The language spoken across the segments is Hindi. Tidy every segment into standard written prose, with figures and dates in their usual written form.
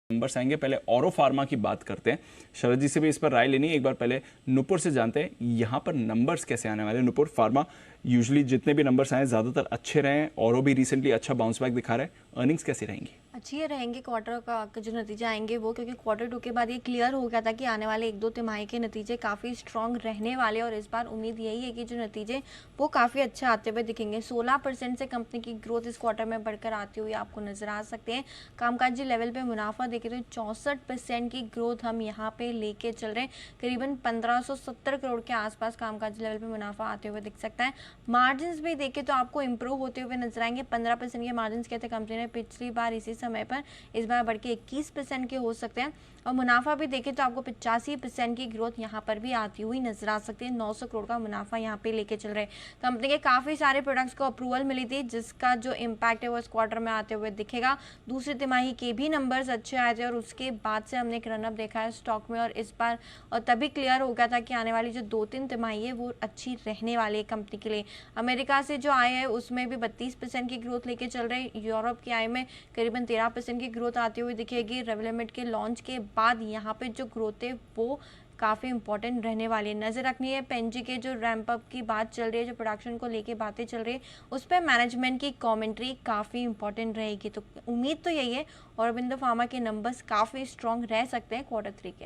नंबर्स आएंगे। पहले औरो फार्मा की बात करते हैं, शरद जी से भी इस पर राय लेनी है। एक बार पहले नुपुर से जानते हैं यहाँ पर नंबर्स कैसे आने वाले। नुपुर, फार्मा यूजुअली जितने भी नंबर्स आए ज़्यादातर अच्छे रहे हैं, औरो भी रिसेंटली अच्छा बाउंस बैक दिखा रहे हैं, अर्निंग्स कैसी रहेंगी? अच्छी रहेंगे क्वार्टर का जो नतीजे आएंगे वो, क्योंकि क्वार्टर 2 के बाद ये क्लियर हो गया था कि आने वाले 1-2 तिमाही के नतीजे काफ़ी स्ट्रॉन्ग रहने वाले, और इस बार उम्मीद यही है कि जो नतीजे वो काफ़ी अच्छे आते हुए दिखेंगे। 16% से कंपनी की ग्रोथ इस क्वार्टर में बढ़कर आती हुई आपको नजर आ सकते हैं। कामकाजी लेवल पे मुनाफा देखें तो 64% की ग्रोथ हम यहाँ पे लेके चल रहे हैं। करीबन 1570 करोड़ के आसपास कामकाजी लेवल पे मुनाफा आते हुए दिख सकता है। मार्जिन भी देखें तो आपको इंप्रूव होते हुए नजर आएंगे। 15% के मार्जिन के थे कंपनी ने पिछली बार इसी समय पर, इस बार बढ़ के 21% के हो सकते हैं। और मुनाफा भी देखें तो आपको 85% की ग्रोथ यहाँ पर भी आती हुई नजर आ सकती है। 900 करोड़ का मुनाफा यहाँ पे लेके चल रहे हैं। कंपनी के काफी सारे प्रोडक्ट्स को अप्रूवल मिली थी, जिसका जो इम्पैक्ट है वो इस क्वार्टर में आते हुए दिखेगा। दूसरी तिमाही के भी नंबर्स अच्छे आए थे और उसके बाद से हमने एक रनअप देखा है स्टॉक में, और इस बार और तभी क्लियर हो गया था कि आने वाली जो 2-3 तिमाही है वो अच्छी रहने वाली है कंपनी के लिए। अमेरिका से जो आए हैं उसमें भी 32% की ग्रोथ लेके चल रहे हैं। यूरोप की आय में करीबन 13% की ग्रोथ आती हुई दिखेगी। रेवलमेंट के लॉन्च के बाद यहाँ पे जो ग्रोथ है वो काफ़ी इंपॉर्टेंट रहने वाली है। नज़र रखनी है पेंजी के जो रैंप अप की बात चल रही है, जो प्रोडक्शन को लेके बातें चल रही है, उस पर मैनेजमेंट की कमेंट्री काफ़ी इंपॉर्टेंट रहेगी। तो उम्मीद तो यही है, औरोबिंदो फार्मा के नंबर्स काफ़ी स्ट्रॉन्ग रह सकते हैं क्वार्टर 3 के।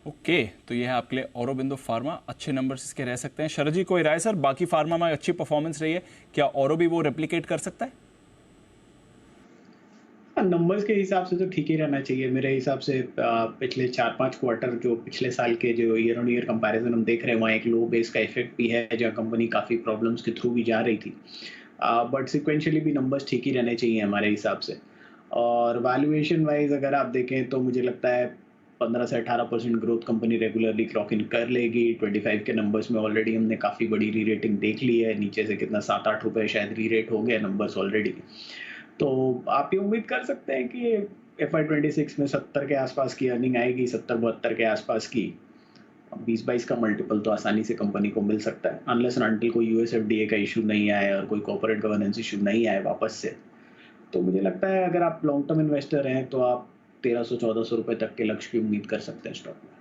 ओके, तो ये है आपके लिए औरोबिंदो फार्मा, अच्छे नंबर्स इसके रह सकते हैं। शरद जी, कोई राय सर? बाकी फार्मा में अच्छी परफॉर्मेंस रही है, क्या औरो भी वो रेप्लिकेट कर सकता है? नंबर्स के हिसाब से तो ठीक ही रहना चाहिए मेरे हिसाब से। पिछले 4-5 क्वार्टर जो पिछले साल के जो ईयर ऑन ईयर कंपैरिजन हम देख रहे हैं, वहाँ एक लो बेस का इफेक्ट भी है, जहाँ कंपनी काफ़ी प्रॉब्लम्स के थ्रू भी जा रही थी। बट सिक्वेंशियली भी नंबर्स ठीक ही रहने चाहिए हमारे हिसाब से। और वैल्यूएशन वाइज अगर आप देखें तो मुझे लगता है 15 से 18% growth company regularly clock in कर लेगी। 25 के नंबर्स में ऑलरेडी हमने काफ़ी बड़ी री रेटिंग देख ली है, नीचे से कितना 7-8 रुपए शायद री रेट हो गए नंबर्स ऑलरेडी। तो आप ये उम्मीद कर सकते हैं कि FY26 में 70 के आसपास की अर्निंग आएगी, 70-72 के आसपास की। 20-22 का मल्टीपल तो आसानी से कंपनी को मिल सकता है, अनलेस एंड अनटिल कोई यूएसएफडीए का इशू नहीं आए और कोई कॉर्पोरेट गवर्नेंस इशू नहीं आए वापस से। तो मुझे लगता है अगर आप लॉन्ग टर्म इन्वेस्टर हैं तो आप 1300-1400 रुपए तक के लक्ष्य की उम्मीद कर सकते हैं स्टॉक में।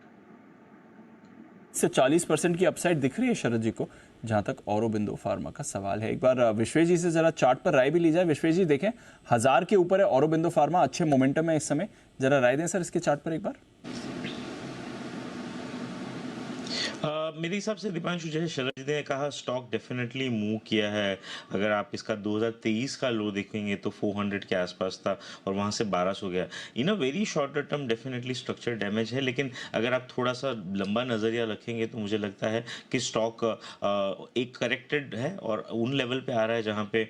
से 40% की अपसाइड दिख रही है शरद जी को, जहां तक औरोबिंदो फार्मा का सवाल है। एक बार विश्वेश जी से जरा चार्ट पर राय भी ली जाए। विश्वेश जी, देखें 1000 के ऊपर है औरोबिंदो फार्मा, अच्छे मोमेंटम है इस समय, जरा राय दें सर इसके चार्ट पर एक बार। मेरे हिसाब से दीपांशु, जैसे शरद जी ने कहा, स्टॉक डेफिनेटली मूव किया है। अगर आप इसका 2023 का लो देखेंगे तो 400 के आसपास था और वहाँ से 1200 गया। In a very shorter term definitely structure damage है, लेकिन अगर आप थोड़ा सा लंबा नज़रिया रखेंगे तो मुझे लगता है कि स्टॉक एक करेक्टेड है और उन लेवल पे आ रहा है जहाँ पे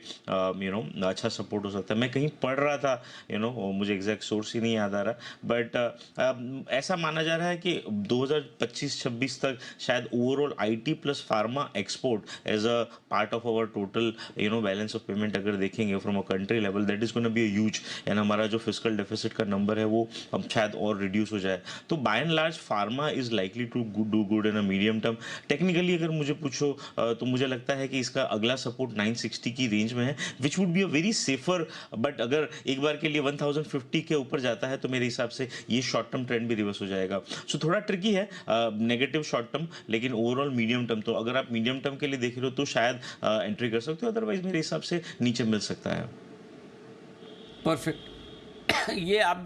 अच्छा सपोर्ट हो सकता है। मैं कहीं पढ़ रहा था, मुझे एग्जैक्ट सोर्स ही नहीं याद आ रहा, बट ऐसा माना जा रहा है कि 2025-26 तक शायद overall IT plus pharma export as a part of our total balance of payment अगर देखेंगे from a country level, that is gonna be a huge, and हमारा जो फिस्कल डेफिसिट का नंबर है वो अब शायद और रिड्यूस हो जाए। तो by and large pharma is likely to do good in a medium term. Technically अगर मुझे पूछो तो मुझे लगता है कि इसका अगला सपोर्ट 960 की रेंज में है, which would be a very safer. But अगर एक बार के लिए 1050 के ऊपर जाता है तो मेरे हिसाब से ये शॉर्ट टर्म ट्रेंड भी रिवर्स हो जाएगा। सो थोड़ा ट्रिकी है नेगेटिव शॉर्ट टर्म, लेकिन ओवरऑल मीडियम टर्म, तो अगर आप मीडियम टर्म के लिए देख रहे हो तो शायद एंट्री कर सकते हो, अदरवाइज मेरे हिसाब से नीचे मिल सकता है। परफेक्ट। ये आप